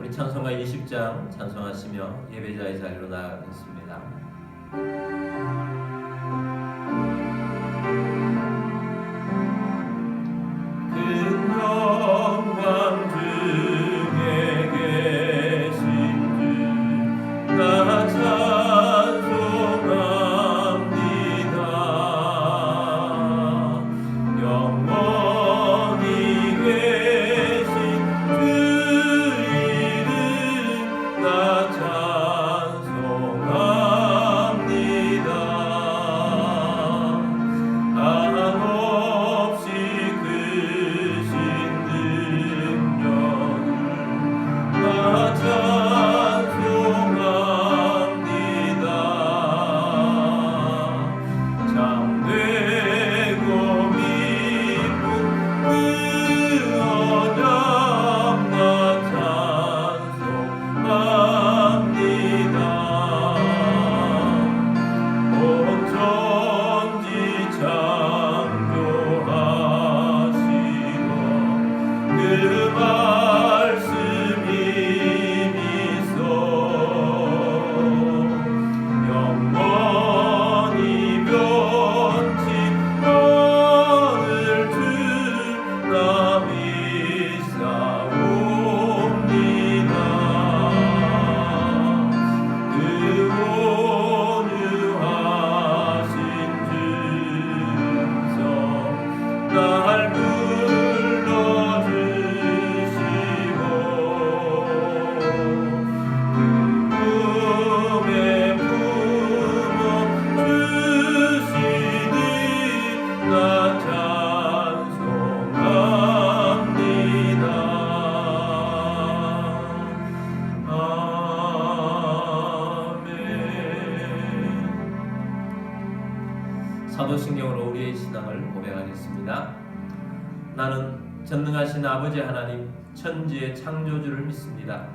우리 찬송가 20장 찬송하시며 예배자의 자리로 나아가겠습니다. 큰 영광 중에 계신 주 나 찬송합니다. 영원히 계신 주 이름 나 찬송합니다. 한없이 크신 능력을 나 찬송합니다. 참되고 미쁜 그 언약 나 찬송합니다. 온 천지 창조하시고 그 말씀 힘있어 영원히 변치 않을 주 나 믿사옵니다. 그 온유하신 주서 날 불러주시고 그 꿈에 품어주시니 나 찬송합니다. 아멘. 사도신경으로 우리의 신앙을 고백하겠습니다. 나는 전능하신 아버지 하나님 천지의 창조주를 믿습니다.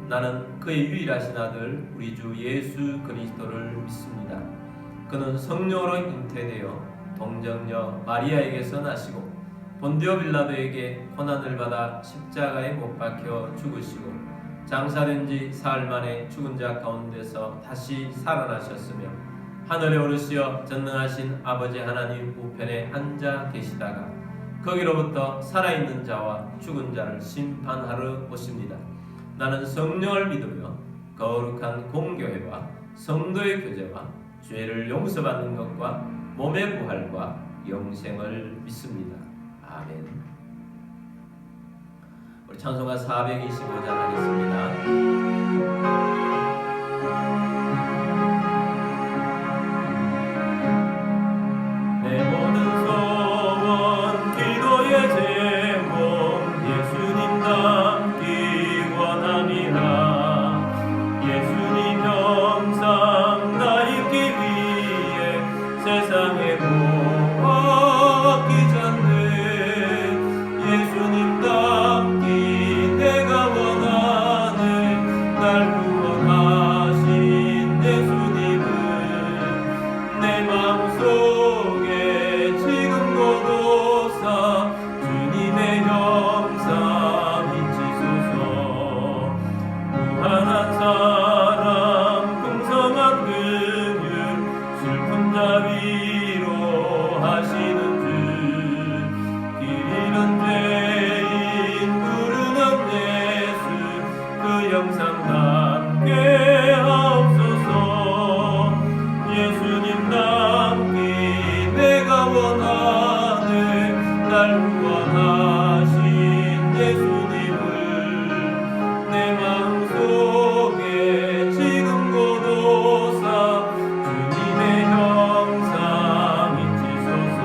나는 그의 유일하신 아들 우리 주 예수 그리스도를 믿습니다. 그는 성령으로 잉태되어 동정녀 마리아에게서 나시고 본디오 빌라도에게 고난을 받아 십자가에 못 박혀 죽으시고 장사된 지 사흘 만에 죽은 자 가운데서 다시 살아나셨으며 하늘에 오르시어 전능하신 아버지 하나님 우편에 앉아 계시다가 거기로부터 살아있는 자와 죽은 자를 심판하러 오십니다. 나는 성령을 믿으며 거룩한 공교회와 성도의 교제와 죄를 용서받는 것과 몸의 부활과 영생을 믿습니다. 아멘. 우리 찬송가 425장 하겠습니다. 내 모든 소원 기도의 제목 예수님 닮기 원함이라. 예수님 형상 나 입기 위해 세상에 보았기 전에 예수님 닮기 내가 원하네. 날 구원하신 예수님을 내 마음속에 지금 고도사 주님의 형상 잊히소서. 무한한 사랑 풍성한 긍휼 슬픈 자 위로 하시는 주. 길 잃은 죄인 부르는 예수 그 영상 담게 하옵소서. 예수님 닮기 내가 원하네. 날 구원하신 예수님을 내 마음속에 지금 고도사 주님의 형상 잊히소서.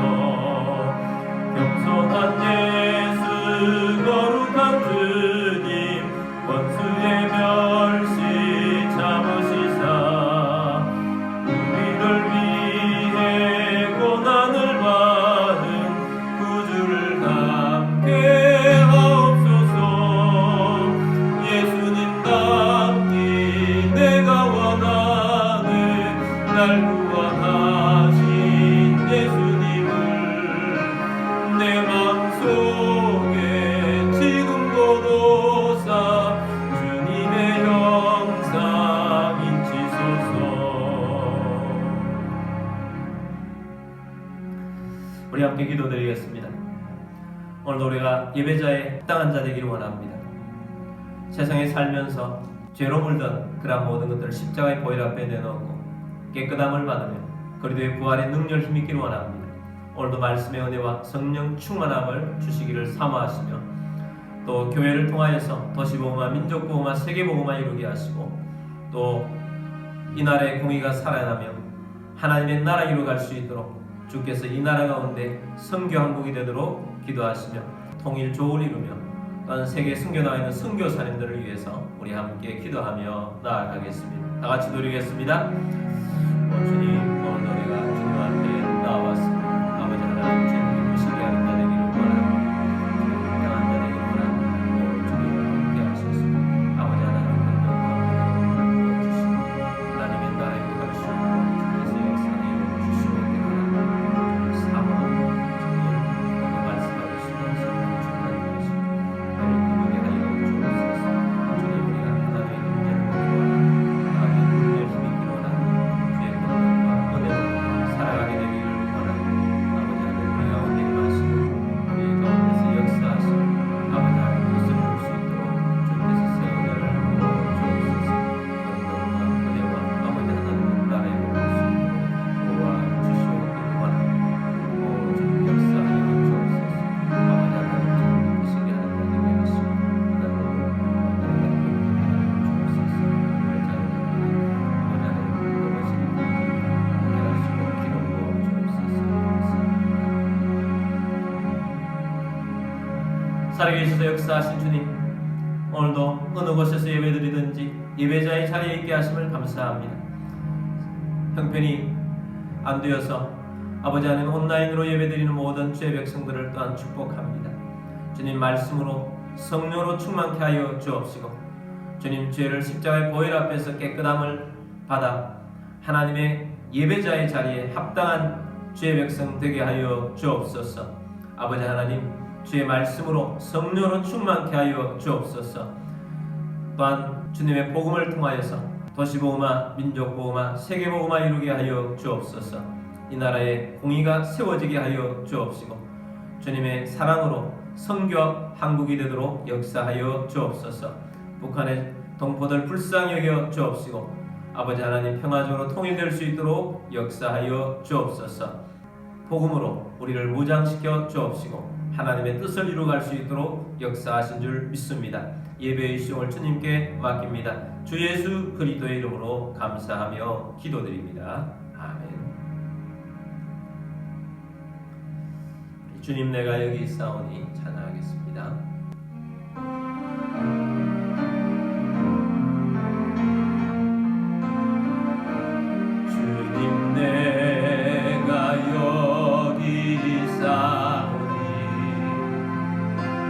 우리 함께 기도드리겠습니다. 오늘도 우리가 예배자의 합당한 자 되기를 원합니다. 세상에 살면서 죄로 물던 그러한 모든 것들을 십자가의 보혈 앞에 내놓고 깨끗함을 받으며 그리스도의 부활의 능력을 힘입기를 원합니다. 오늘도 말씀의 은혜와 성령 충만함을 주시기를 사모하시며 또 교회를 통하여서 도시복음화, 민족복음화, 세계복음화 이루게 하시고 또 이 나라의 공의가 살아나며 하나님의 나라 이루어갈 수 있도록 주께서 이 나라 가운데 선교 한국이 되도록 기도하시며 통일 조를 이루며 또한 세계 선교나와 있는 선교사님들을 위해서 우리 함께 기도하며 나아가겠습니다. 다 같이 드리겠습니다. 주님, 오늘 우리가 주님 앞에 나왔습니다. 아버지 하나님, 주님 기쁘시게 하는 자 되기를 원합니다. 주님 당한 자 되기를 원합니다. 주님 함께 하셔서 아버지 하나님 건강과 주시고 하나님의 나라에 갈 수 있도록 주께서 역사하여 주시옵기를 원합니다. 사모하고 주님 말씀하시고 성령 충만히 하시고 나를 기쁘게 하여 주옵소서. 주님, 우리가 하나님의 능력을 보기 원합니다. 하나님의 능력을 힘입기를 원합니다. 주의 건강과 은혜로 살아가게 되기를 원합니다. 아버지 하나님, 우리 가운데 임하시고 우리 가운데서 역사하시고 아버지 하나님 뜻을 볼 수 있도록 주께서 새 은혜를 부어 주옵소서. 건강과 은혜와 아버지 하나님의 나라에 올 수 있도록 도와주시옵기를 원합니다. 주님 역사하여 주옵소서. 아버지 하나님, 주님 기쁘시게 하는 자 되게 하시고 하나님을 주옵소서. 우리를 자유롭게 아버지 하나님 넘어지는 함께 하시고 기름 부어 주옵소서. 살아계셔서 역사하신 주님, 오늘도 어느 곳에서 예배드리든지 예배자의 자리에 있게 하심을 감사합니다. 형편이 안 되어서 아버지 하나님 온라인으로 예배드리는 모든 주의 백성들을 또한 축복합니다. 주님 말씀으로 성령으로 충만케 하여 주옵시고 주님 죄를 십자가의 보혈 앞에서 깨끗함을 받아 하나님의 예배자의 자리에 합당한 주의 백성 되게 하여 주옵소서. 아버지 하나님, 주의 말씀으로 성령으로 충만케 하여 주옵소서. 또한 주님의 복음을 통하여서 도시복음화, 민족복음화, 세계복음화 이루게 하여 주옵소서. 이 나라의 공의가 세워지게 하여 주옵시고 주님의 사랑으로 선교 한국이 되도록 역사하여 주옵소서. 북한의 동포들 불쌍히 여겨 주옵시고 아버지 하나님 평화적으로 통일될 수 있도록 역사하여 주옵소서. 복음으로 우리를 무장시켜 주옵시고 하나님의 뜻을 이루어갈 수 있도록 역사하신 줄 믿습니다. 예배의 시종을 주님께 맡깁니다. 주 예수 그리스도의 이름으로 감사하며 기도드립니다. 아멘. 주님, 내가 여기 있사오니 찬양하겠습니다. 주님, 내가 여기 있사오니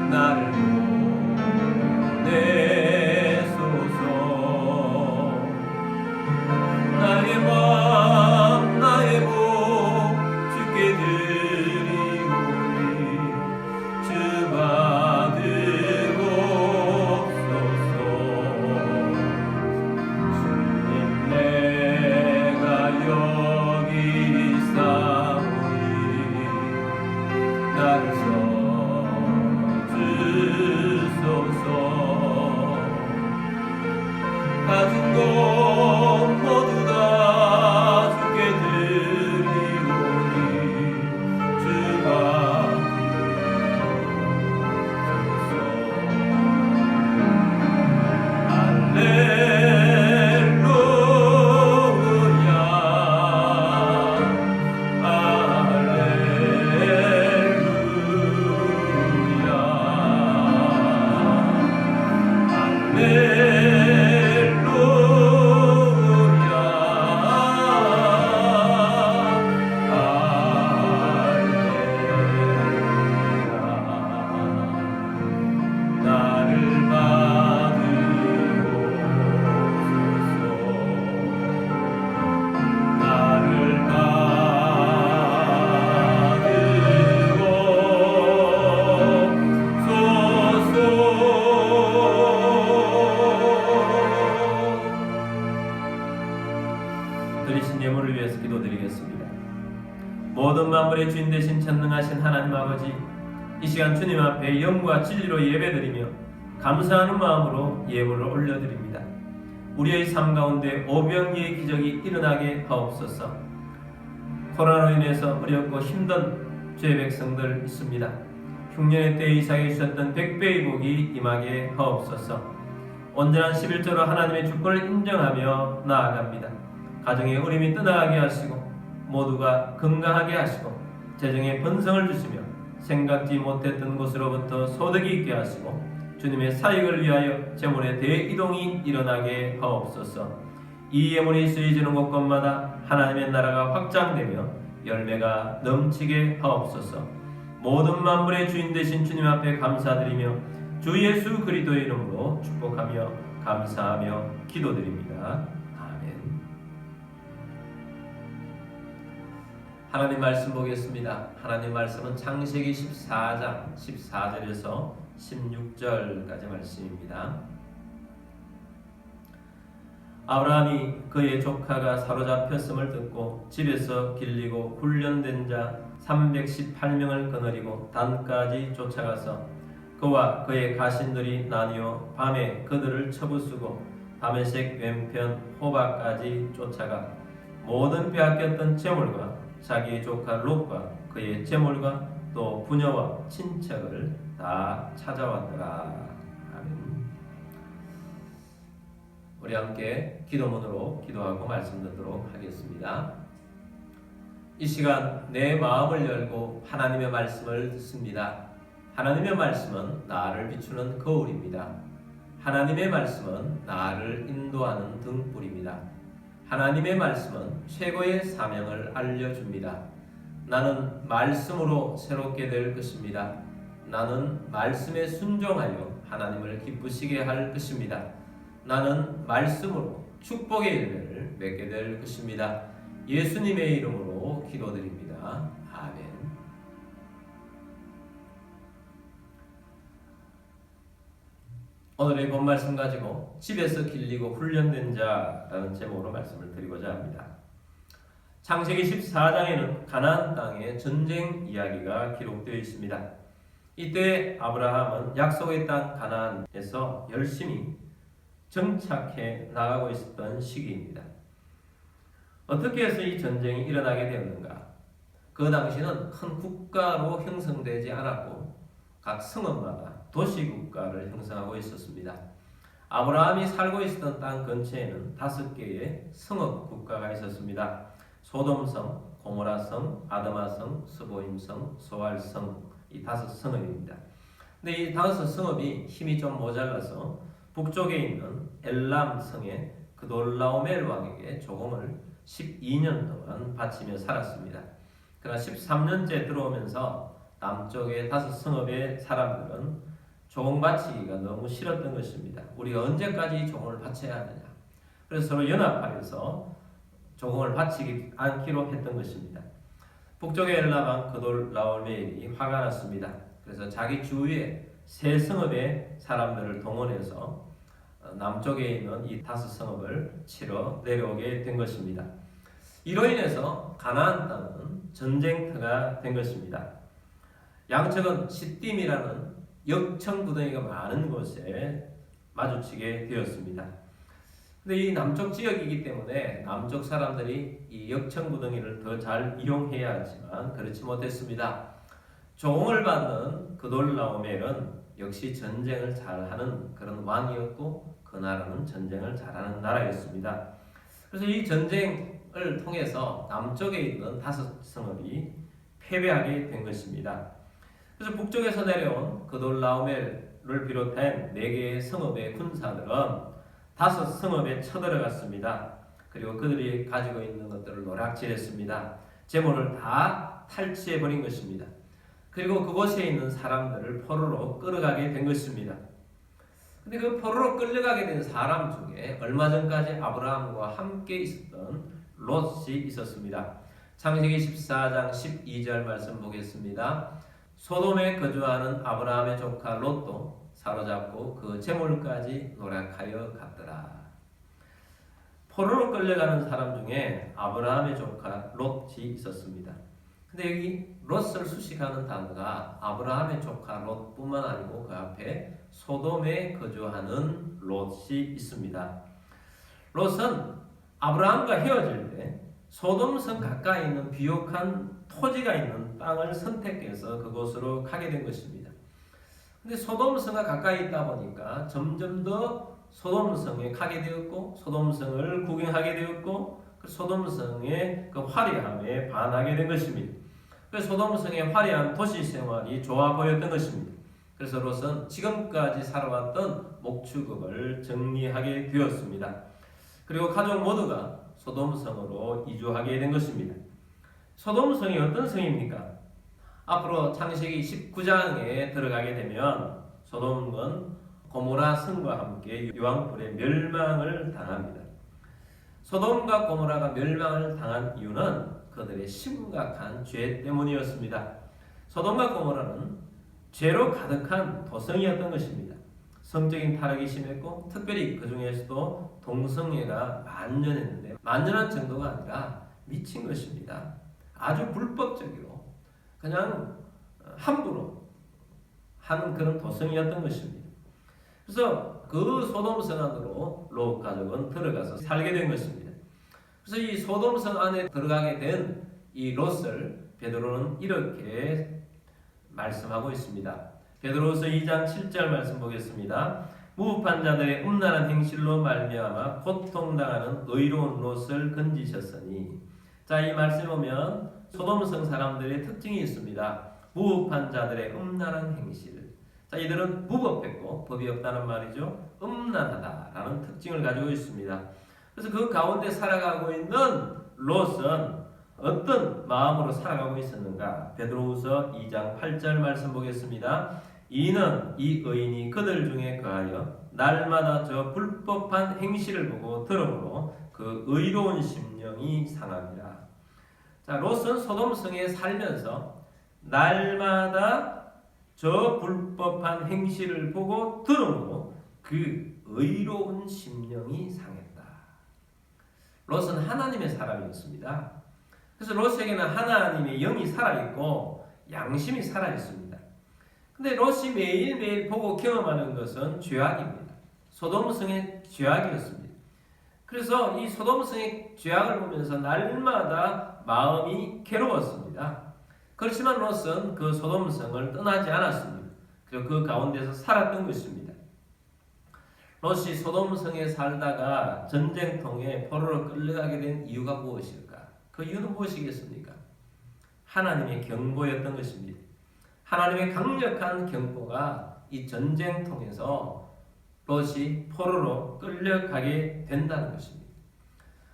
나를 보내소서. 나의 맘 나의 복 주께 드리오니 주 받으 모든 만물의 주인 되신 전능하신 하나님 아버지, 이 시간 주님 앞에 영과 진리로 예배드리며 감사하는 마음으로 예물을 올려드립니다. 우리의 삶 가운데 오병이의 기적이 일어나게 하옵소서. 코로나로 인해서 어렵고 힘든 죄 백성들 있습니다. 흉년의 때에 이삭에 주셨던 100배의 복이 임하게 하옵소서. 온전한 11조로 하나님의 주권을 인정하며 나아갑니다. 가정의 어림이 떠나가게 하시고 모두가 건강하게 하시고 재정에 번성을 주시며 생각지 못했던 곳으로부터 소득이 있게 하시고 주님의 사역을 위하여 재물의 대이동이 일어나게 하옵소서. 이 예물이 쓰여지는 곳곳마다 하나님의 나라가 확장되며 열매가 넘치게 하옵소서. 모든 만물의 주인 되신 주님 앞에 감사드리며 주 예수 그리스도의 이름으로 축복하며 감사하며 기도드립니다. 아멘. 하나님 말씀 보겠습니다. 하나님 말씀은 창세기 14장 14절에서 16절까지 말씀입니다. 아브라함이 그의 조카가 사로잡혔음을 듣고 집에서 길리고 훈련된 자 318명을 거느리고 단까지 쫓아가서 그와 그의 가신들이 나뉘어 밤에 그들을 쳐부수고 다메섹 왼편 호바까지 쫓아가 모든 빼앗겼던 재물과 자기의 조카 롯과 그의 재물과 또 부녀와 친척을 다 찾아왔더라. 아멘. 우리 함께 기도문으로 기도하고 말씀 듣도록 하겠습니다. 이 시간 내 마음을 열고 하나님의 말씀을 듣습니다. 하나님의 말씀은 나를 비추는 거울입니다. 하나님의 말씀은 나를 인도하는 등불입니다. 하나님의 말씀은 최고의 사명을 알려줍니다. 나는 말씀으로 새롭게 될 것입니다. 나는 말씀에 순종하여 하나님을 기쁘시게 할 것입니다. 나는 말씀으로 축복의 열매를 맺게 될 것입니다. 예수님의 이름으로 기도드립니다. 아멘. 오늘의 본 말씀 가지고 집에서 길리고 훈련된 자라는 제목으로 말씀을 드리고자 합니다. 창세기 14장에는 가나안 땅의 전쟁 이야기가 기록되어 있습니다. 이때 아브라함은 약속의 땅 가나안에서 열심히 정착해 나가고 있었던 시기입니다. 어떻게 해서 이 전쟁이 일어나게 되었는가? 그 당시는 큰 국가로 형성되지 않았고 각 성읍마다 도시국가를 형성하고 있었습니다. 아브라함이 살고 있었던 땅 근처에는 5개의 성읍국가가 있었습니다. 소돔성, 고모라성, 아드마성, 스보임성, 소알성, 이 5성읍입니다. 근데 이 5성읍이 힘이 좀 모자라서 북쪽에 있는 엘람성의 그돌라오멜 왕에게 조공을 12년 동안 바치며 살았습니다. 그러나 13년째 들어오면서 남쪽의 5성읍의 사람들은 조공 바치기가 너무 싫었던 것입니다. 우리가 언제까지 조공을 바쳐야 하느냐. 그래서 서로 연합하여서 조공을 바치지 않기로 했던 것입니다. 북쪽의 엘람왕 그돌라오멜이 화가 났습니다. 그래서 자기 주위에 세 성읍의 사람들을 동원해서 남쪽에 있는 이 5성읍을 치러 내려오게 된 것입니다. 이로 인해서 가나안 땅은 전쟁터가 된 것입니다. 양측은 시딤이라는 역청구덩이가 많은 곳에 마주치게 되었습니다. 근데 이 남쪽 지역이기 때문에 남쪽 사람들이 이 역청구덩이를 더 잘 이용해야 하지만 그렇지 못했습니다. 조공을 받는 그돌라오멜은 역시 전쟁을 잘하는 그런 왕이었고 그 나라는 전쟁을 잘하는 나라였습니다. 그래서 이 전쟁을 통해서 남쪽에 있는 5성읍이 패배하게 된 것입니다. 그래서 북쪽에서 내려온 그돌라오멜을 비롯한 4개의 성읍의 군사들은 5성읍에 쳐들어갔습니다. 그리고 그들이 가지고 있는 것들을 노략질했습니다. 재물을 다 탈취해버린 것입니다. 그리고 그곳에 있는 사람들을 포로로 끌어가게 된 것입니다. 근데 그 포로로 끌려가게 된 사람 중에 얼마 전까지 아브라함과 함께 있었던 롯이 있었습니다. 창세기 14장 12절 말씀 보겠습니다. 소돔에 거주하는 아브라함의 조카 롯도 사로잡고 그 재물까지 노략하여 갔더라. 포로로 끌려가는 사람 중에 아브라함의 조카 롯이 있었습니다. 근데 여기 롯을 수식하는 단어가 아브라함의 조카 롯뿐만 아니고 그 앞에 소돔에 거주하는 롯이 있습니다. 롯은 아브라함과 헤어질 때 소돔성 가까이 있는 비옥한 토지가 있는 땅을 선택해서 그곳으로 가게 된 것입니다. 근데 소돔성과 가까이 있다 보니까 점점 더 소돔성에 가게 되었고 소돔성을 구경하게 되었고 그 소돔성의 그 화려함에 반하게 된 것입니다. 그 소돔성의 화려한 도시 생활이 좋아 보였던 것입니다. 그래서 롯은 지금까지 살아왔던 목축업을 정리하게 되었습니다. 그리고 가족 모두가 소돔성으로 이주하게 된 것입니다. 소돔성이 어떤 성입니까? 앞으로 창세기 19장에 들어가게 되면 소돔은 고모라 성과 함께 유황불에 멸망을 당합니다. 소돔과 고모라가 멸망을 당한 이유는 그들의 심각한 죄 때문이었습니다. 소돔과 고모라는 죄로 가득한 도성이었던 것입니다. 성적인 타락이 심했고 특별히 그 중에서도 동성애가 만연했는데 만연한 정도가 아니라 미친 것입니다. 아주 불법적으로 그냥 함부로 하는 그런 도성이었던 것입니다. 그래서 그 소돔성 안으로 롯 가족은 들어가서 살게 된 것입니다. 그래서 이 소돔성 안에 들어가게 된 이 롯을 베드로는 이렇게 말씀하고 있습니다. 베드로후서 2장 7절 말씀 보겠습니다. 무법한 자들의 음란한 행실로 말미암아 고통당하는 의로운 롯을 건지셨으니. 자, 이 말씀 보면 소돔성 사람들의 특징이 있습니다. 무법한 자들의 음란한 행실. 자, 이들은 무법했고 법이 없다는 말이죠. 음란하다라는 특징을 가지고 있습니다. 그래서 그 가운데 살아가고 있는 롯은 어떤 마음으로 살아가고 있었는가? 베드로후서 2장 8절 말씀 보겠습니다. 이는 이 의인이 그들 중에 거하여 날마다 저 불법한 행실을 보고 들음으로 그 의로운 심령이 상합니다. 자, 롯은 소돔성에 살면서 날마다 저 불법한 행실을 보고 들음으로 그 의로운 심령이 상했다. 롯은 하나님의 사람이었습니다. 그래서 롯에게는 하나님의 영이 살아있고 양심이 살아있습니다. 근데 롯이 매일매일 보고 경험하는 것은 죄악입니다. 소돔성의 죄악이었습니다. 그래서 이 소돔성의 죄악을 보면서 날마다 마음이 괴로웠습니다. 그렇지만 롯은 그 소돔성을 떠나지 않았습니다. 그리고 그 가운데서 살았던 것입니다. 롯이 소돔성에 살다가 전쟁통에 포로로 끌려가게 된 이유가 무엇일까? 그 이유는 무엇이겠습니까? 하나님의 경고였던 것입니다. 하나님의 강력한 경고가 이 전쟁통에서 롯이 포로로 끌려가게 된다는 것입니다.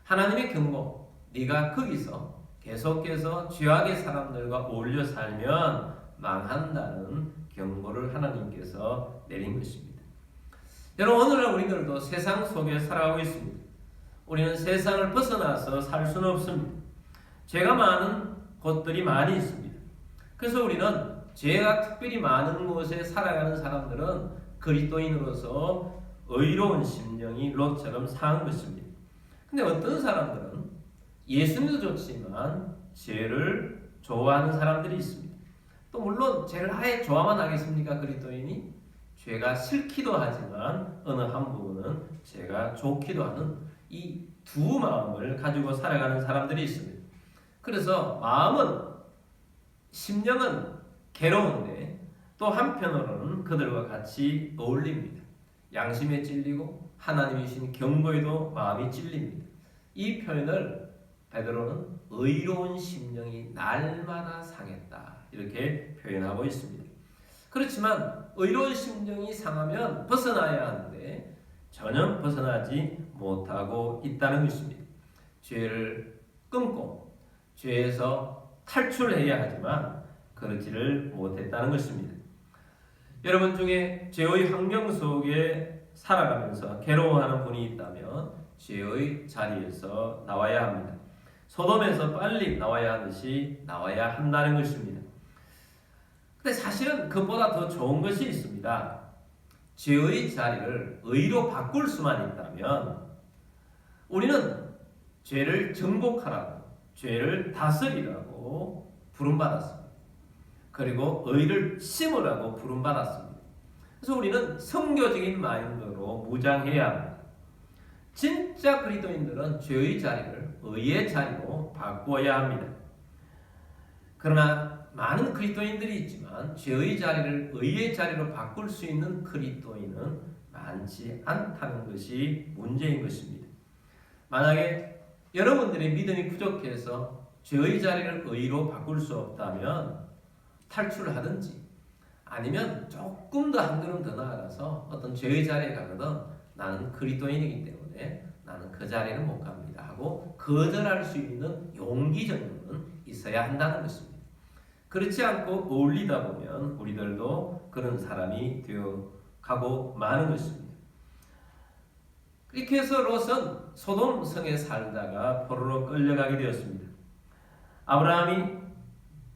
하나님의 경고, 네가 거기서 계속해서 죄악의 사람들과 어울려 살면 망한다는 경고를 하나님께서 내린 것입니다. 여러분, 오늘날 우리들도 세상 속에 살아가고 있습니다. 우리는 세상을 벗어나서 살 수는 없습니다. 죄가 많은 곳들이 많이 있습니다. 그래서 우리는 죄가 특별히 많은 곳에 살아가는 사람들은 그리스도인으로서 의로운 심령이 롯처럼 상한 것입니다. 근데 어떤 사람들은 예수님도 좋지만 죄를 좋아하는 사람들이 있습니다. 또 물론 죄를 아예 좋아만 하겠습니까? 그리스도인이 죄가 싫기도 하지만 어느 한 부분은 죄가 좋기도 하는 이 두 마음을 가지고 살아가는 사람들이 있습니다. 그래서 마음은, 심령은 괴로운데 또 한편으로는 그들과 같이 어울립니다. 양심에 찔리고 하나님이 주신 경고에도 마음이 찔립니다. 이 표현을 베드로는 의로운 심령이 날마다 상했다 이렇게 표현하고 있습니다. 그렇지만 의로운 심령이 상하면 벗어나야 하는데 전혀 벗어나지 못하고 있다는 것입니다. 죄를 끊고 죄에서 탈출해야 하지만 그렇지를 못했다는 것입니다. 여러분 중에 죄의 환경 속에 살아가면서 괴로워하는 분이 있다면 죄의 자리에서 나와야 합니다. 소돔에서 빨리 나와야 하듯이 나와야 한다는 것입니다. 근데 사실은 그보다 더 좋은 것이 있습니다. 죄의 자리를 의로 바꿀 수만 있다면 우리는 죄를 정복하라고, 죄를 다스리라고 부름받았습니다. 그리고 의를 심으라고 부름받았습니다. 그래서 우리는 선교적인 마인드로 무장해야 합니다. 진짜 그리스도인들은 죄의 자리를 의의 자리로 바꾸어야 합니다. 그러나 많은 그리스도인들이 있지만 죄의 자리를 의의 자리로 바꿀 수 있는 그리스도인은 많지 않다는 것이 문제인 것입니다. 만약에 여러분들의 믿음이 부족해서 죄의 자리를 의로 바꿀 수 없다면 탈출을 하든지 아니면 조금 더 한 걸음 더 나아가서 어떤 죄의 자리에 가거든 나는 그리스도인이기 때문에 나는 그 자리는 못 갑니다 하고 거절할 수 있는 용기 정도는 있어야 한다는 것입니다. 그렇지 않고 어울리다 보면 우리들도 그런 사람이 되어 가고 마는 것입니다. 이렇게 해서 롯은 소돔 성에 살다가 포로로 끌려가게 되었습니다. 아브라함이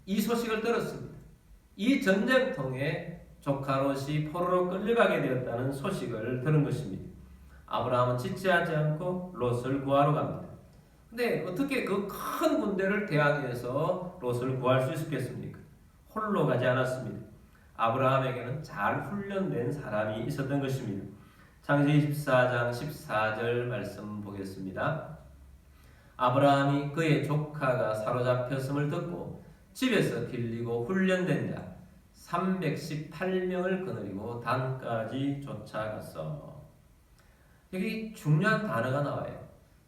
이 소식을 들었습니다. 이 전쟁통에 조카 롯이 포로로 끌려가게 되었다는 소식을 들은 것입니다. 아브라함은 지체하지 않고 롯을 구하러 갑니다. 근데 어떻게 그 큰 군대를 대항해서 롯을 구할 수 있었겠습니까? 홀로 가지 않았습니다. 아브라함에게는 잘 훈련된 사람이 있었던 것입니다. 창세기 14장 14절 말씀 보겠습니다. 아브라함이 그의 조카가 사로잡혔음을 듣고 집에서 길리고 훈련된 자 318명을 거느리고 단까지 쫓아갔어. 여기 중요한 단어가 나와요.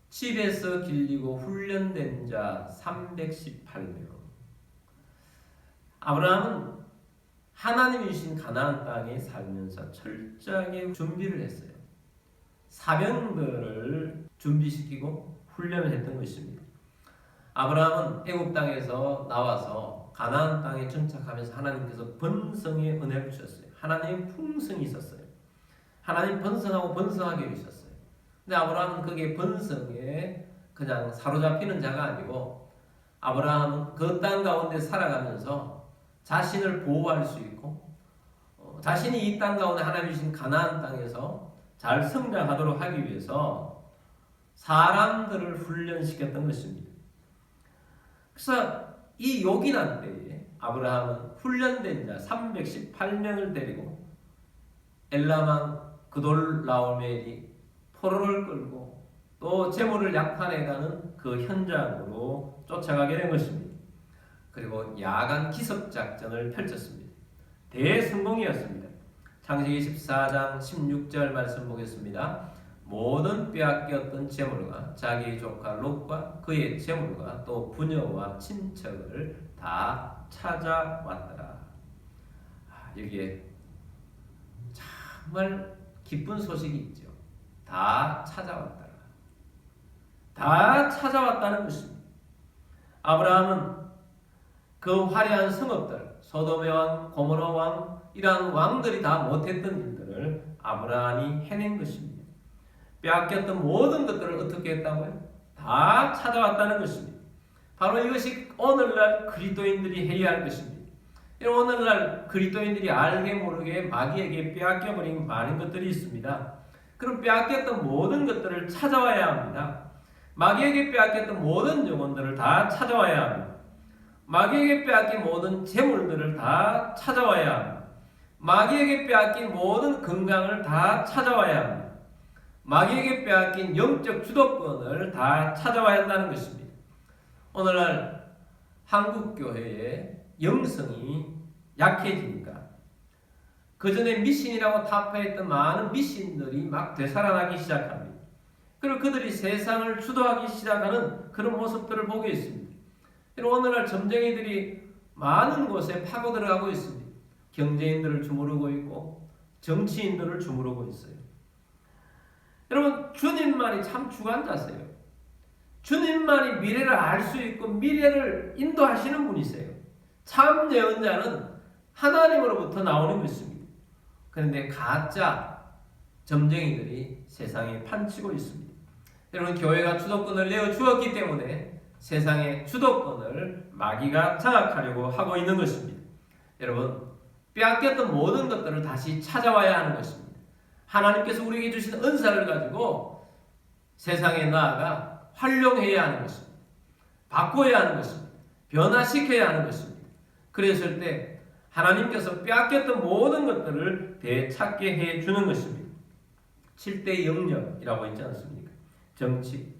집에서 길리고 훈련된 자 318명. 아브라함은 하나님이 주신 가나안 땅에 살면서 철저하게 준비를 했어요. 사병들을 준비시키고 훈련을 했던 것입니다. 아브라함은 애굽 땅에서 나와서 가나안 땅에 정착하면서 하나님께서 번성의 은혜를 주셨어요. 하나님의 풍성이 있었어요. 하나님 번성하고 번성하게 해주셨어요. 근데 아브라함은 그게 번성에 그냥 사로잡히는 자가 아니고 아브라함은 그 땅 가운데 살아가면서 자신을 보호할 수 있고 자신이 이 땅 가운데 하나님이 주신 가나안 땅에서 잘 성장하도록 하기 위해서 사람들을 훈련시켰던 것입니다. 그래서 이 요긴한 때에 아브라함은 훈련된 자 318명을 데리고 엘람왕 그돌라오멜이 포로를 끌고 또 재물을 약탈해가는 그 현장으로 쫓아가게 된 것입니다. 그리고 야간 기습작전을 펼쳤습니다. 대성공이었습니다. 창세기 14장 16절 말씀 보겠습니다. 모든 빼앗겼던 재물과 자기의 조카 롯과 그의 재물과 또 부녀와 친척을 다 찾아왔더라. 여기에 정말 기쁜 소식이 있죠. 다 찾아왔더라. 다 찾아왔다는 것입니다. 아브라함은 그 화려한 성읍들, 소돔의 왕, 고모라 왕, 이러한 왕들이 다 못했던 일들을 아브라함이 해낸 것입니다. 빼앗겼던 모든 것들을 어떻게 했다고요? 다 찾아왔다는 것입니다. 바로 이것이 오늘날 그리스도인들이 해야 할 것입니다. 오늘날 그리스도인들이 알게 모르게 마귀에게 빼앗겨버린 많은 것들이 있습니다. 그럼 빼앗겼던 모든 것들을 찾아와야 합니다. 마귀에게 빼앗겼던 모든 영혼들을 다 찾아와야 합니다. 마귀에게 빼앗긴 모든 재물들을 다 찾아와야 합니다. 마귀에게 빼앗긴 모든 건강을 다 찾아와야 합니다. 마귀에게 빼앗긴 영적 주도권을 다 찾아와야 한다는 것입니다. 오늘날 한국교회의 영성이 약해지니까 그전에 미신이라고 타파했던 많은 미신들이 막 되살아나기 시작합니다. 그리고 그들이 세상을 주도하기 시작하는 그런 모습들을 보고 있습니다. 오늘날 점쟁이들이 많은 곳에 파고 들어가고 있습니다. 경제인들을 주무르고 있고 정치인들을 주무르고 있어요. 여러분, 주님만이 참 주관자세요. 주님만이 미래를 알 수 있고 미래를 인도하시는 분이세요. 참 예언자는 하나님으로부터 나오는 것입니다. 그런데 가짜 점쟁이들이 세상에 판치고 있습니다. 여러분, 교회가 주도권을 내어주었기 때문에 세상의 주도권을 마귀가 장악하려고 하고 있는 것입니다. 여러분, 빼앗겼던 모든 것들을 다시 찾아와야 하는 것입니다. 하나님께서 우리에게 주신 은사를 가지고 세상에 나아가 활용해야 하는 것입니다. 바꿔야 하는 것입니다. 변화시켜야 하는 것입니다. 그랬을 때 하나님께서 빼앗겼던 모든 것들을 되찾게 해주는 것입니다. 7대 영역이라고 있지 않습니까? 정치,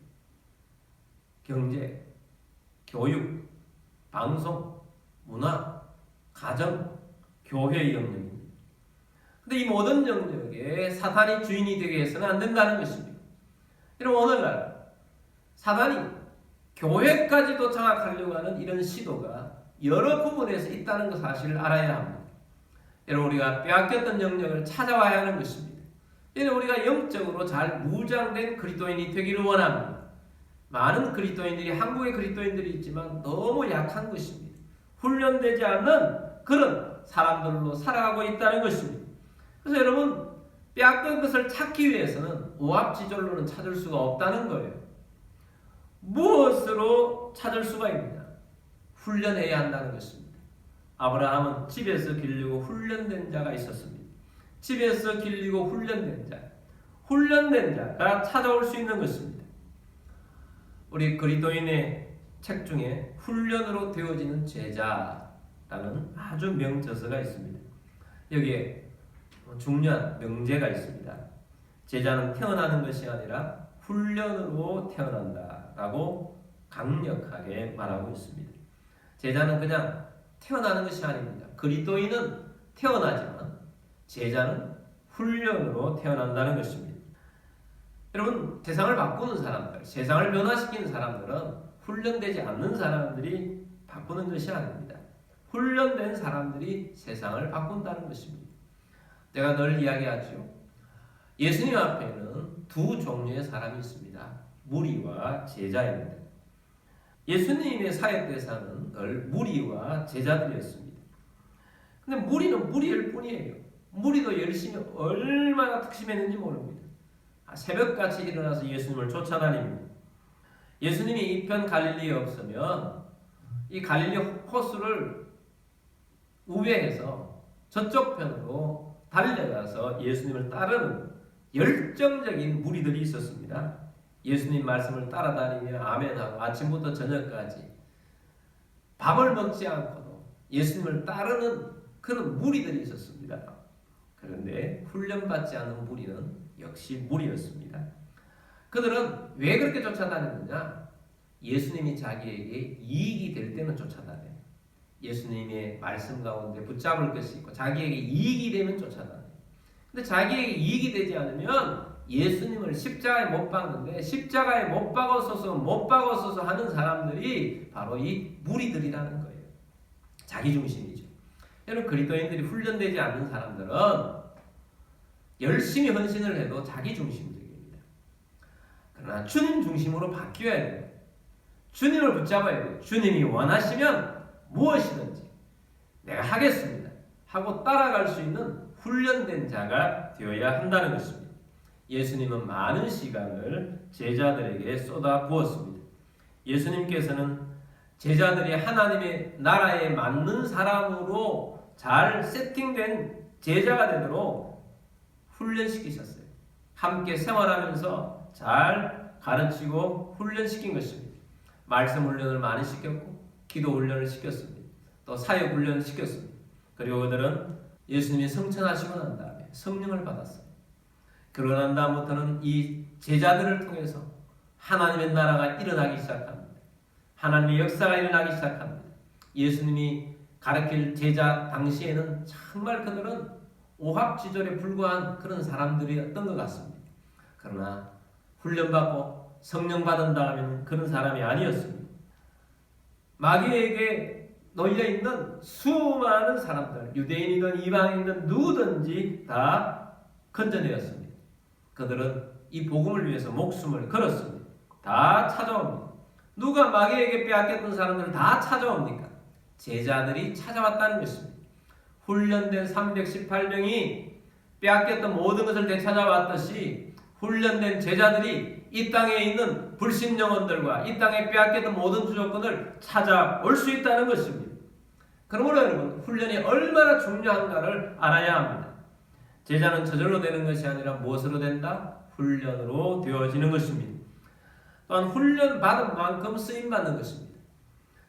경제, 교육, 방송, 문화, 가정, 교회의 영역입니다. 근데 이 모든 영역에 사탄이 주인이 되게 해서는 안 된다는 것입니다. 여러분, 오늘날 사탄이 교회까지도 장악하려고 하는 이런 시도가 여러 부분에서 있다는 그 사실을 알아야 합니다. 여러분, 우리가 빼앗겼던 영역을 찾아와야 하는 것입니다. 여러분, 우리가 영적으로 잘 무장된 그리스도인이 되기를 원합니다. 많은 그리스도인들이, 한국의 그리스도인들이 있지만 너무 약한 것입니다. 훈련되지 않는 그런 사람들로 살아가고 있다는 것입니다. 그래서 여러분, 빼앗긴 것을 찾기 위해서는 오합지졸로는 찾을 수가 없다는 거예요. 무엇으로 찾을 수가 있느냐? 훈련해야 한다는 것입니다. 아브라함은 집에서 길르고 훈련된 자가 있었습니다. 집에서 길리고 훈련된 자가 찾아올 수 있는 것입니다. 우리 그리스도인의 책 중에 훈련으로 되어지는 제자라는 아주 명저서가 있습니다. 여기에 중요한 명제가 있습니다. 제자는 태어나는 것이 아니라 훈련으로 태어난다라고 강력하게 말하고 있습니다. 제자는 그냥 태어나는 것이 아닙니다. 그리스도인은 태어나지만 제자는 훈련으로 태어난다는 것입니다. 여러분, 세상을 바꾸는 사람들, 세상을 변화시키는 사람들은 훈련되지 않는 사람들이 바꾸는 것이 아닙니다. 훈련된 사람들이 세상을 바꾼다는 것입니다. 제가 늘 이야기하죠. 예수님 앞에는 두 종류의 사람이 있습니다. 무리와 제자입니다. 예수님의 사역 대상은 늘 무리와 제자들이었습니다. 근데 무리는 무리일 뿐이에요. 무리도 열심히 얼마나 특심했는지 모릅니다. 새벽같이 일어나서 예수님을 쫓아다닙니다. 예수님이 이편 갈릴리에 없으면 이 갈릴리 호수를 우회해서 저쪽 편으로 달려가서 예수님을 따르는 열정적인 무리들이 있었습니다. 예수님 말씀을 따라다니며 아멘하고 아침부터 저녁까지 밥을 먹지 않고도 예수님을 따르는 그런 무리들이 있었습니다. 그런데 훈련받지 않은 무리는 역시 무리였습니다. 그들은 왜 그렇게 쫓아다녔느냐? 예수님이 자기에게 이익이 될 때는 쫓아다녀요. 예수님의 말씀 가운데 붙잡을 것이 있고 자기에게 이익이 되면 쫓아다녀요. 근데 자기에게 이익이 되지 않으면 예수님을 십자가에 못 박는데 십자가에 못 박았어서 하는 사람들이 바로 이 무리들이라는 거예요. 자기중심이죠. 여러분, 그리스도인들이 훈련되지 않는 사람들은 열심히 헌신을 해도 자기중심적입니다. 그러나 주님 중심으로 바뀌어야 돼요. 주님을 붙잡아야 돼요. 주님이 원하시면 무엇이든지 내가 하겠습니다 하고 따라갈 수 있는 훈련된 자가 되어야 한다는 것입니다. 예수님은 많은 시간을 제자들에게 쏟아 부었습니다. 예수님께서는 제자들이 하나님의 나라에 맞는 사람으로 잘 세팅된 제자가 되도록 훈련시키셨어요. 함께 생활하면서 잘 가르치고 훈련시킨 것입니다. 말씀 훈련을 많이 시켰고 기도 훈련을 시켰습니다. 또 사역 훈련을 시켰습니다. 그리고 그들은 예수님이 성천하시고 난 다음에 성령을 받았어요. 그러고 난 다음부터는 이 제자들을 통해서 하나님의 나라가 일어나기 시작합니다. 하나님의 역사가 일어나기 시작합니다. 예수님이 가르칠 제자 당시에는 정말 그들은 오합지졸에 불과한 그런 사람들이었던 것 같습니다. 그러나 훈련받고 성령 받은 다음에는 그런 사람이 아니었습니다. 마귀에게 놓여있는 수많은 사람들, 유대인이든 이방인이든 누구든지 다 건져내었습니다. 그들은 이 복음을 위해서 목숨을 걸었습니다. 다 찾아옵니다. 누가 마귀에게 빼앗겼던 사람들을 다 찾아옵니까? 제자들이 찾아왔다는 것입니다. 훈련된 318명이 빼앗겼던 모든 것을 되찾아왔듯이 훈련된 제자들이 이 땅에 있는 불신 영혼들과 이 땅에 빼앗겼던 모든 주조건을 찾아올 수 있다는 것입니다. 그러므로 여러분, 훈련이 얼마나 중요한가를 알아야 합니다. 제자는 저절로 되는 것이 아니라 무엇으로 된다? 훈련으로 되어지는 것입니다. 또한 훈련 받은 만큼 쓰임 받는 것입니다.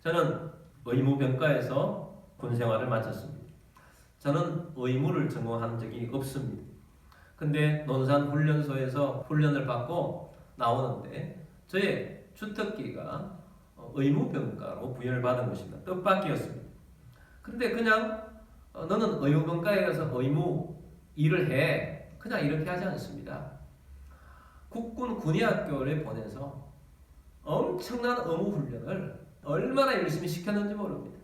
저는 의무병과에서 군 생활을 마쳤습니다. 저는 의무를 전공한 적이 없습니다. 근데 논산훈련소에서 훈련을 받고 나오는데 저의 주특기가 의무병과로 부여를 받은 것입니다. 뜻밖이었습니다. 그런데 그냥 너는 의무병과에 가서 의무 일을 해. 그냥 이렇게 하지 않습니다. 국군 군의학교를 보내서 엄청난 의무훈련을 얼마나 열심히 시켰는지 모릅니다.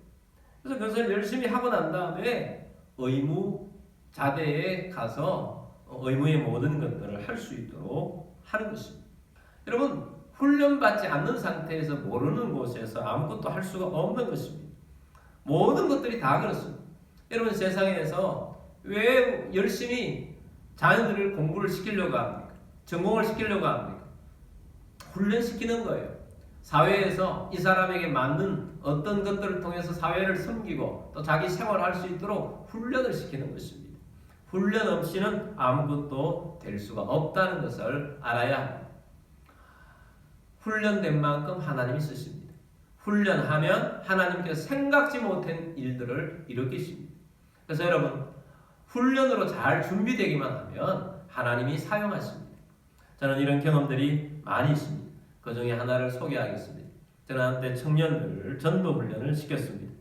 그래서 그것을 열심히 하고 난 다음에 의무 자대에 가서 의무의 모든 것들을 할 수 있도록 하는 것입니다. 여러분, 훈련받지 않는 상태에서 모르는 곳에서 아무것도 할 수가 없는 것입니다. 모든 것들이 다 그렇습니다. 여러분, 세상에서 왜 열심히 자녀들을 공부를 시키려고 합니까? 전공을 시키려고 합니까? 훈련시키는 거예요. 사회에서 이 사람에게 맞는 어떤 것들을 통해서 사회를 섬기고 또 자기 생활할 수 있도록 훈련을 시키는 것입니다. 훈련 없이는 아무것도 될 수가 없다는 것을 알아야 합니다. 훈련된 만큼 하나님이 쓰십니다. 훈련하면 하나님께서 생각지 못한 일들을 일으키십니다. 그래서 여러분, 훈련으로 잘 준비되기만 하면 하나님이 사용하십니다. 저는 이런 경험들이 많이 있습니다. 그 중에 하나를 소개하겠습니다. 저는 한때 청년들을 전도훈련을 시켰습니다.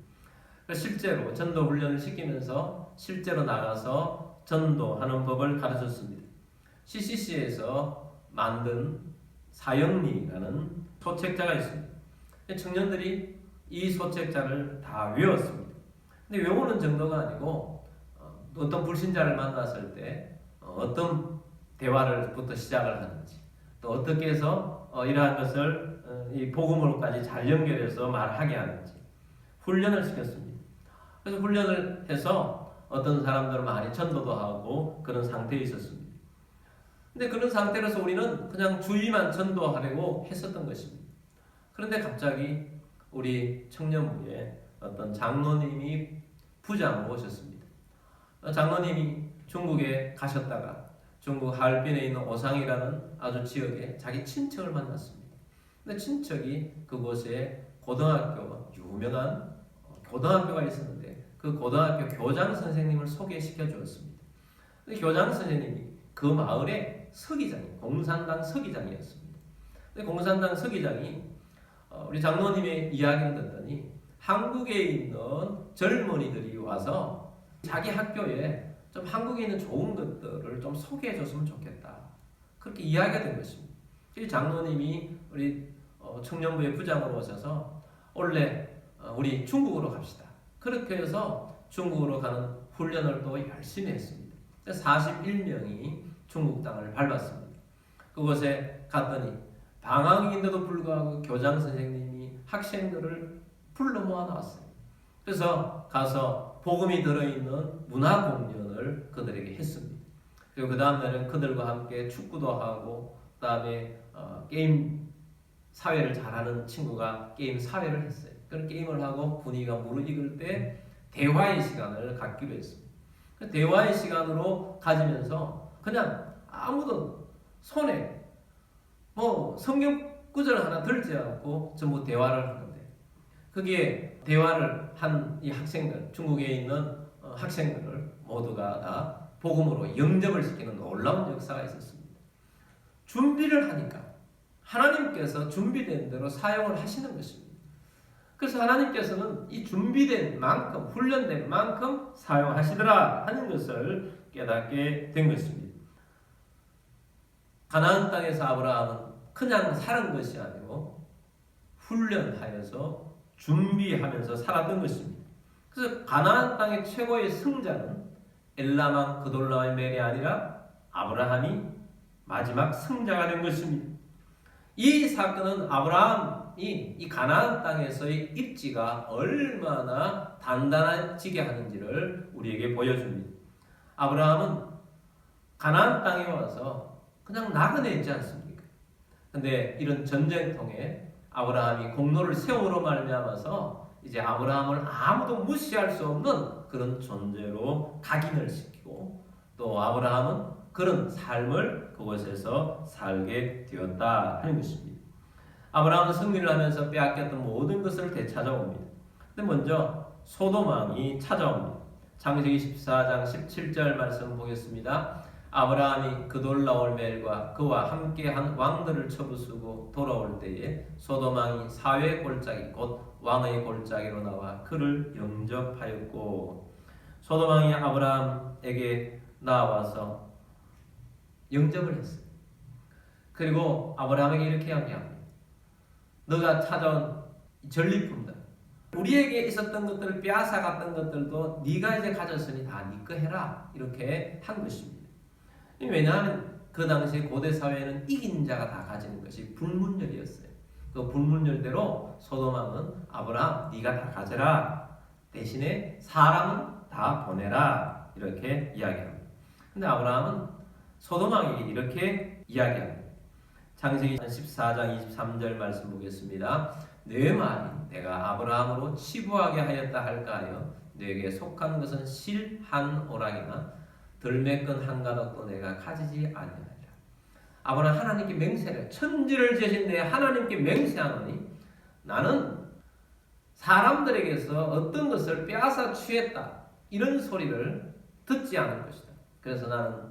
실제로 전도훈련을 시키면서 실제로 나가서 전도하는 법을 가르쳤습니다. CCC에서 만든 사형리라는 소책자가 있습니다. 청년들이 이 소책자를 다 외웠습니다. 근데 외우는 정도가 아니고 어떤 불신자를 만났을 때 어떤 대화를부터 시작을 하는지, 또 어떻게 해서 이러한 것을 이 복음으로까지 잘 연결해서 말하게 하는지 훈련을 시켰습니다. 그래서 훈련을 해서 어떤 사람들은 많이 전도도 하고 그런 상태에 있었습니다. 근데 그런 상태로서 우리는 그냥 주의만 전도하려고 했었던 것입니다. 그런데 갑자기 우리 청년부에 어떤 장로님이 부장으로 오셨습니다. 장로님이 중국에 가셨다가 중국 하얼빈에 있는 오상이라는 아주 지역에 자기 친척을 만났습니다. 근데 친척이 그곳에 유명한 고등학교가 있었는데 그 고등학교 교장 선생님을 소개시켜 주었습니다. 근데 교장 선생님이 그 마을의 서기장이 공산당 서기장이었습니다. 근데 공산당 서기장이 우리 장로님의 이야기를 듣더니 한국에 있는 젊은이들이 와서 자기 학교에 좀 한국에 있는 좋은 것들을 좀 소개해 줬으면 좋겠다. 그렇게 이야기가 된 것입니다. 이 장로님이 우리 청년부의 부장으로 오셔서 원래 우리 중국으로 갑시다. 그렇게 해서 중국으로 가는 훈련을 또 열심히 했습니다. 41명이 중국 땅을 밟았습니다. 그곳에 갔더니 방학인데도 불구하고 교장 선생님이 학생들을 불러 모아 나왔어요. 그래서 가서 복음이 들어있는 문화 공연을 그들에게 했습니다. 그리고 그 다음날은 그들과 함께 축구도 하고 그 다음에 게임 사회를 잘하는 친구가 게임 사회를 했어요. 그런 게임을 하고 분위기가 무르익을 때 대화의 시간을 갖기로 했습니다. 그 대화의 시간으로 가지면서 그냥 아무도 손에 성경 구절 하나 들지 않고 전부 대화를 하는데 그게 대화를 한 이 학생들, 중국에 있는 학생들을 모두가 다 복음으로 영접을 시키는 놀라운 역사가 있었습니다. 준비를 하니까 하나님께서 준비된 대로 사용을 하시는 것입니다. 그래서 하나님께서는 이 준비된 만큼, 훈련된 만큼 사용하시더라 하는 것을 깨닫게 된 것입니다. 가나안 땅에서 아브라함은 그냥 사는 것이 아니고 훈련하여서 준비하면서 살았던 것입니다. 그래서 가나안 땅의 최고의 승자는 엘라만 그돌라오멜이 아니라 아브라함이 마지막 승자가 된 것입니다. 이 사건은 아브라함이 이 가나안 땅에서의 입지가 얼마나 단단해지게 하는지를 우리에게 보여줍니다. 아브라함은 가나안 땅에 와서 그냥 나그네 있지 않습니까? 근데 이런 전쟁통에 아브라함이 공로를 세우로 말미암아서 이제 아브라함을 아무도 무시할 수 없는 그런 존재로 각인을 시키고 또 아브라함은 그런 삶을 그곳에서 살게 되었다 하는 것입니다. 아브라함은 승리를 하면서 빼앗겼던 모든 것을 되찾아옵니다. 근데 먼저 소돔왕이 찾아옵니다. 창세기 14장 17절 말씀 보겠습니다. 아브라함이 그돌라올멜과 그와 함께한 왕들을 쳐부수고 돌아올 때에 소돔왕이 사회 골짜기 곧 왕의 골짜기로 나와 그를 영접하였고, 소돔왕이 아브라함에게 나와서 영접을 했어요. 그리고 아브라함에게 이렇게 이야기합니다. 너가 찾아온 전리품들, 우리에게 있었던 것들을 빼앗아갔던 것들도 네가 이제 가졌으니 다 네 거 해라, 이렇게 한 것입니다. 왜냐하면 그 당시 고대 사회에는 이긴 자가 다 가지는 것이 불문율이었어요. 그 불문율대로 소돔왕은 아브라함 네가 다 가져라, 대신에 사람은 다 보내라, 이렇게 이야기합니다. 근데 아브라함은 소돔왕에게 이렇게 이야기합니다. 창세기 14장 23절 말씀 보겠습니다. 내 말이 내가 아브라함으로 치부하게 하였다 할까 하여 내게 속한 것은 실 한 오락이나 덜매끈 한 가닥도 내가 가지지 아니하리라. 아브라함 하나님께 맹세를, 천지를 지으신 내 하나님께 맹세하노니 나는 사람들에게서 어떤 것을 빼앗아 취했다, 이런 소리를 듣지 않을 것이다. 그래서 나는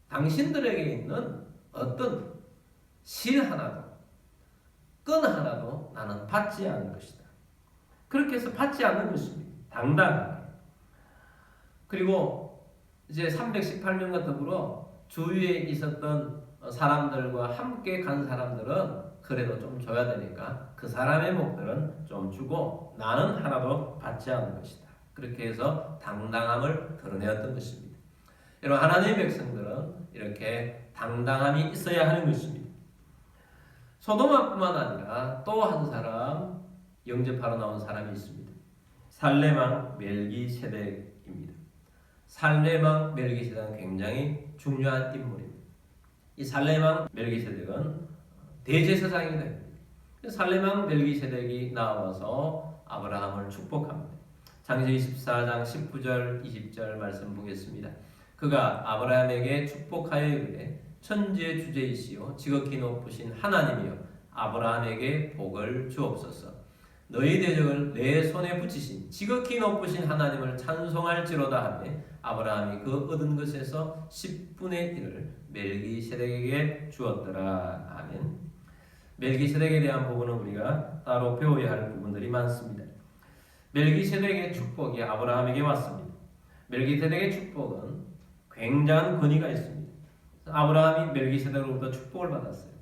당신들에게 있는 어떤 실 하나도 끈 하나도 나는 받지 않을 것이다. 그렇게 해서 받지 않는 것입니다. 당당하게. 그리고 이제 318명과 더불어 주위에 있었던 사람들과 함께 간 사람들은 그래도 좀 줘야 되니까 그 사람의 목들은 좀 주고 나는 하나도 받지 않을 것이다. 그렇게 해서 당당함을 드러내었던 것입니다. 여러분, 하나님의 백성들은 이렇게 당당함이 있어야 하는 것입니다. 소돔왕뿐만 아니라 또 한 사람 영접하러 나온 사람이 있습니다. 살렘왕 멜기세덱입니다. 살렘왕 멜기세덱은 굉장히 중요한 인물입니다. 이 살렘왕 멜기세덱은 대제사장이 됩니다. 살렘왕 멜기세덱이 나와서 아브라함을 축복합니다. 창세기 14장 19절 20절 말씀 보겠습니다. 그가 아브라함에게 축복하여 이르되 천지의 주제이시오 지극히 높으신 하나님이여 아브라함에게 복을 주옵소서. 너희 대적을 내 손에 붙이신 지극히 높으신 하나님을 찬송할지로다 하며 아브라함이 그 얻은 것에서 10분의 1을 멜기세덱에게 주었더라. 아멘. 멜기세덱에 대한 부분은 우리가 따로 배워야 할 부분들이 많습니다. 멜기세덱의 축복이 아브라함에게 왔습니다. 멜기세덱의 축복은 굉장한 권위가 있습니다. 아브라함이 멜기세덱으로부터 축복을 받았어요.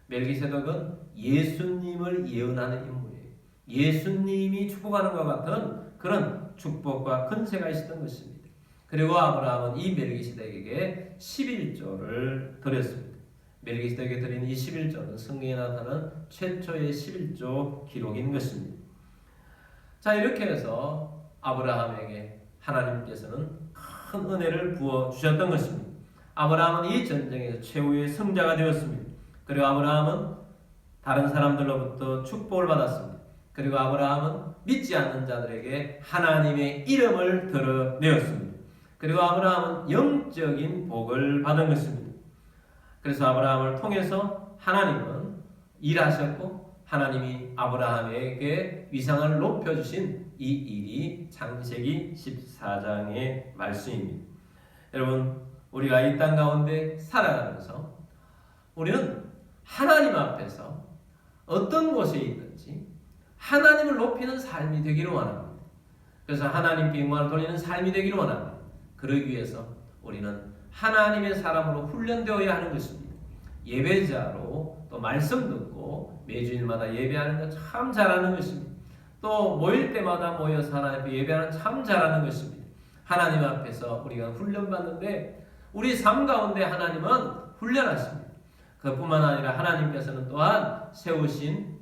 멜기세덱은 예수님을 예언하는 인물이에요. 예수님이 축복하는 것 같은 그런 축복과 권세가 있었던 것입니다. 그리고 아브라함은 이 멜기세덱에게 11조를 드렸습니다. 멜기세덱에게 드린 이 11조는 성경에 나타나는 최초의 11조 기록인 것입니다. 자, 이렇게 해서 아브라함에게 하나님께서는 큰 은혜를 부어주셨던 것입니다. 아브라함은 이 전쟁에서 최후의 승자가 되었습니다. 그리고 아브라함은 다른 사람들로부터 축복을 받았습니다. 그리고 아브라함은 믿지 않는 자들에게 하나님의 이름을 드러내었습니다. 그리고 아브라함은 영적인 복을 받은 것입니다. 그래서 아브라함을 통해서 하나님은 일하셨고 하나님이 아브라함에게 위상을 높여주신 이 일이 창세기 14장의 말씀입니다. 여러분, 우리가 이 땅 가운데 살아가면서 우리는 하나님 앞에서 어떤 곳에 있든지 하나님을 높이는 삶이 되기를 원합니다. 그래서 하나님께 영광을 돌리는 삶이 되기를 원합니다. 그러기 위해서 우리는 하나님의 사람으로 훈련되어야 하는 것입니다. 예배자로 또 말씀 듣고 매주일마다 예배하는 것 참 잘하는 것입니다. 또 모일 때마다 모여서 하나님 앞에 예배하는 참 잘하는 것입니다. 하나님 앞에서 우리가 훈련받는데 우리 삶 가운데 하나님은 훈련하십니다. 그뿐만 아니라 하나님께서는 또한 세우신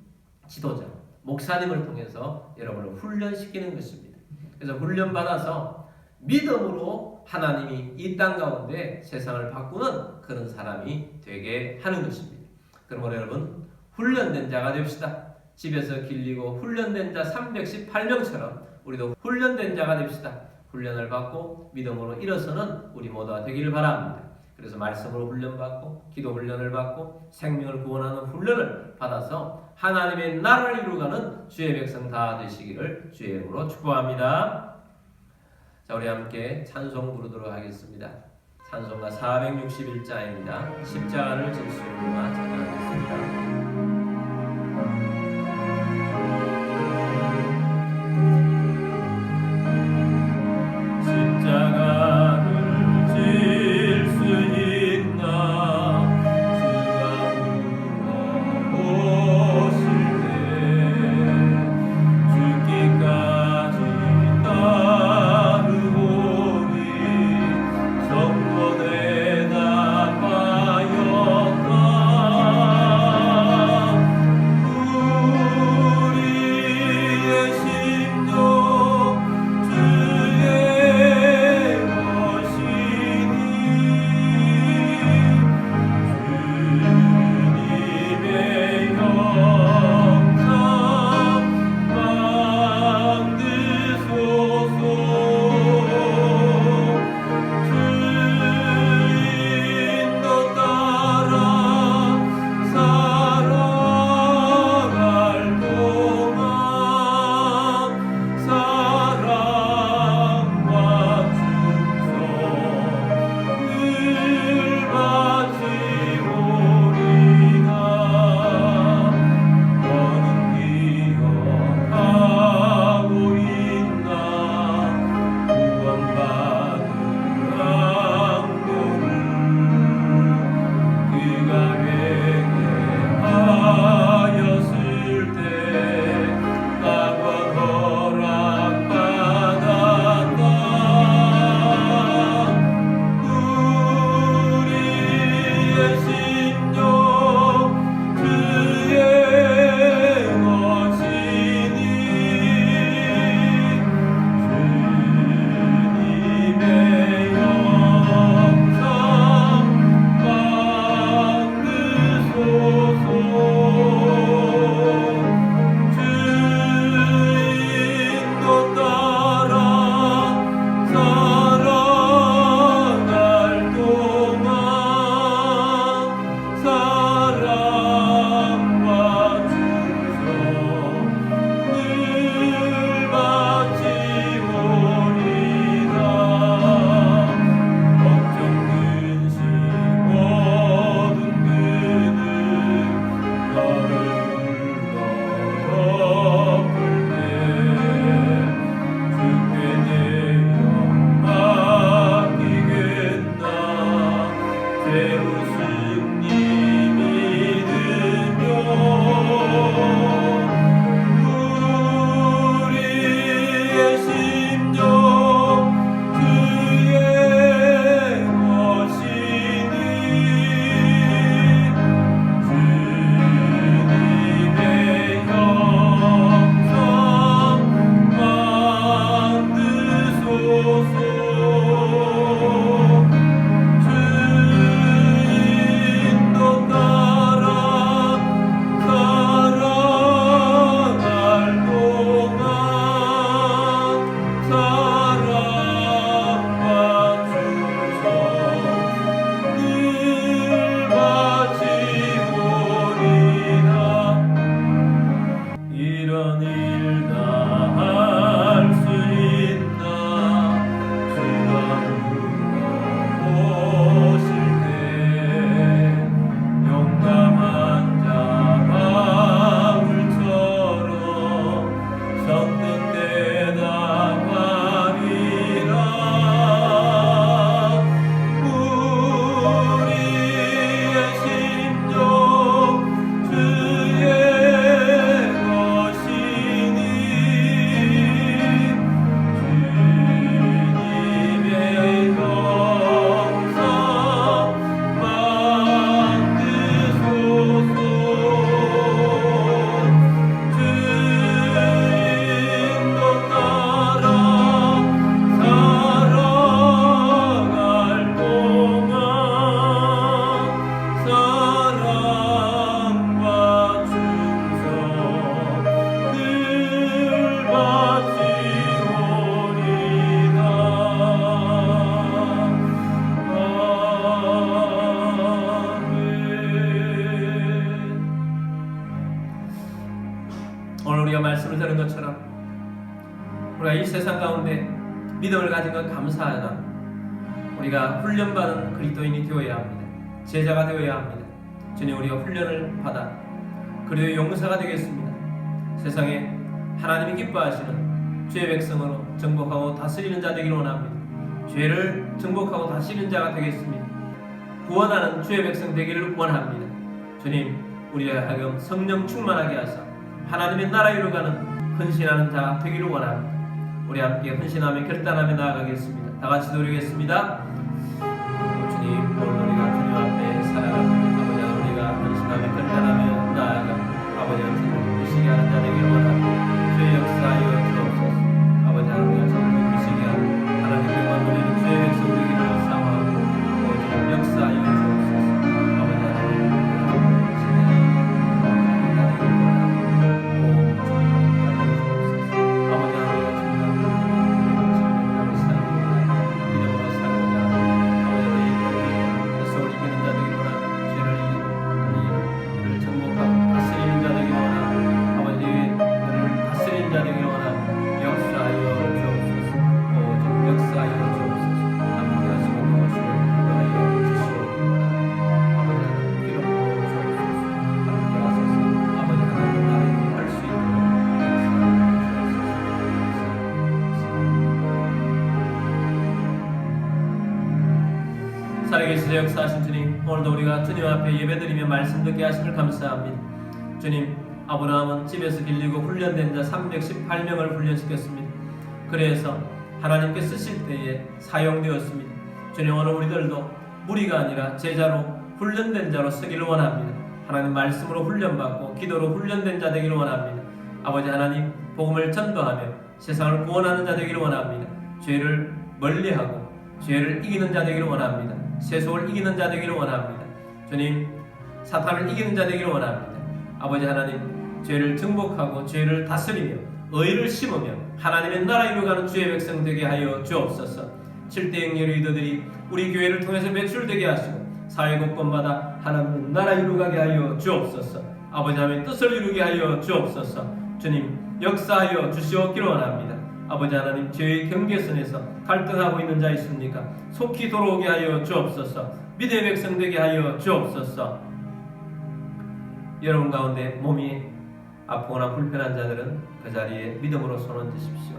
지도자, 목사님을 통해서 여러분을 훈련시키는 것입니다. 그래서 훈련받아서 믿음으로 하나님이 이 땅 가운데 세상을 바꾸는 그런 사람이 되게 하는 것입니다. 그러므로 여러분, 훈련된 자가 됩시다. 집에서 길리고 훈련된 자 318명처럼 우리도 훈련된 자가 됩시다. 훈련을 받고 믿음으로 일어서는 우리 모두가 되기를 바랍니다. 그래서 말씀으로 훈련받고 기도 훈련을 받고 생명을 구원하는 훈련을 받아서 하나님의 나라를 이루어가는 주의 백성 다 되시기를 주의 이름으로 축복합니다. 자, 우리 함께 찬송 부르도록 하겠습니다. 찬송가 461자입니다. 십자가를 질 수 있는 음악 찬양하겠습니다. 이 세상 가운데 믿음을 가진 것 감사하나 우리가 훈련받은 그리스도인이 되어야 합니다. 제자가 되어야 합니다. 주님, 우리가 훈련을 받아 그리스도의 용사가 되겠습니다. 세상에 하나님이 기뻐하시는 주의 백성으로 정복하고 다스리는 자 되기를 원합니다. 죄를 정복하고 다스리는 자가 되겠습니다. 구원하는 주의 백성 되기를 원합니다. 주님, 우리의 하여금 성령 충만하게 하사 하나님의 나라 이루어가는 헌신하는 자 되기를 원합니다. 우리 함께 헌신하며 결단하며 나아가겠습니다. 다 같이 노력하겠습니다. 주님, 오늘 우리가 주님 앞에 살아갑니다. 아버지, 우리가 헌신하며 결단하며 나아가 아버지와 주님을 기쁘시게 하는 자 되기를 원합니다. 주의 역사하여 주옵소서. 아버지, 우리가 주님을 기쁘시게 하는 하나님의 원하는 주의 백성 되기를 사모하고 주님 역사하여 주옵소서. 아버지 하나님, 살아계시되 역사하신 주님, 오늘도 우리가 주님 앞에 예배드리며 말씀 듣게 하심을 감사합니다. 주님, 아브라함은 집에서 길리고 훈련된 자 318명을 훈련시켰습니다. 그래서 하나님께 쓰실 때에 사용되었습니다. 주님, 오늘 우리들도 무리가 아니라 제자로 훈련된 자로 서기를 원합니다. 하나님 말씀으로 훈련받고 기도로 훈련된 자 되기를 원합니다. 아버지 하나님, 복음을 전도하며 세상을 구원하는 자 되기를 원합니다. 죄를 멀리하고 죄를 이기는 자 되기를 원합니다. 세속을 이기는 자 되기를 원합니다. 주님, 사탄을 이기는 자 되기를 원합니다. 아버지 하나님, 죄를 정복하고 죄를 다스리며 의를 심으며 하나님의 나라 이루어가는 주의 백성 되게 하여 주옵소서. 7대 영예의 리더들이 우리 교회를 통해서 매출되게 하시고 사회 곳곳마다 하나님의 나라 이루어가게 하여 주옵소서. 아버지 하나님의 뜻을 이루게 하여 주옵소서. 주님, 역사하여 주시옵기를 원합니다. 아버지 하나님, 죄의 경계선에서 갈등하고 있는 자 있습니까? 속히 돌아오게 하여 주옵소서. 믿음의 백성 되게 하여 주옵소서. 여러분 가운데 몸이 아프거나 불편한 자들은 그 자리에 믿음으로 손 얹으십시오.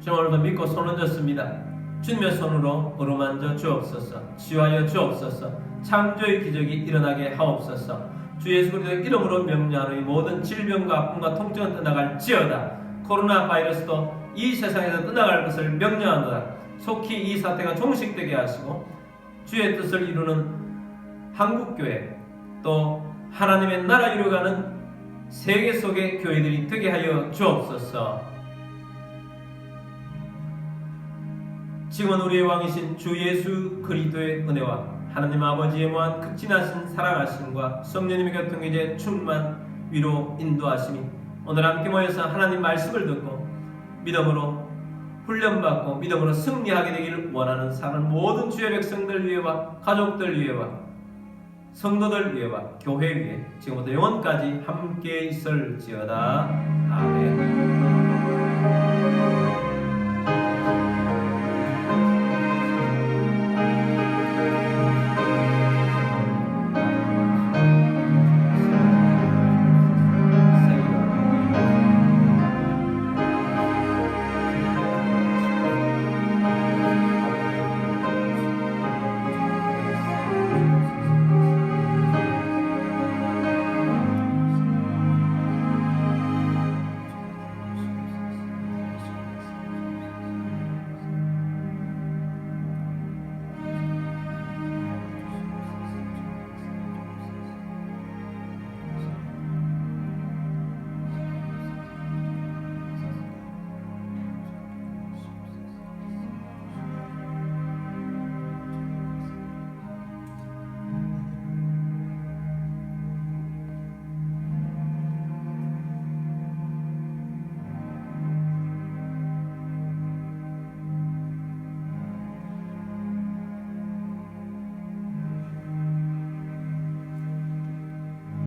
주님, 오늘도 믿고 손 얹었습니다. 주님의 손으로 어루만져 주옵소서. 치유하여 주옵소서. 창조의 기적이 일어나게 하옵소서. 주 예수 그리스도의 이름으로 명령하노니 모든 질병과 아픔과 통증은 떠나갈지어다. 코로나 바이러스도 이 세상에서 떠나갈 것을 명령하노라. 속히 이 사태가 종식되게 하시고 주의 뜻을 이루는 한국교회, 또 하나님의 나라 이루어가는 세계 속의 교회들이 되게 하여 주옵소서. 지금은 우리의 왕이신 주 예수 그리스도의 은혜와 하나님 아버지의 무한 극진하신 사랑하심과 성령님의 교통이제 충만 위로 인도하심이 오늘 함께 모여서 하나님 말씀을 듣고 믿음으로 훈련받고 믿음으로 승리하게 되기를 원하는 사는 모든 주의 백성들 위에와 가족들 위에와 성도들 위에와 교회 위에 지금부터 영원까지 함께 있을지어다. 아멘.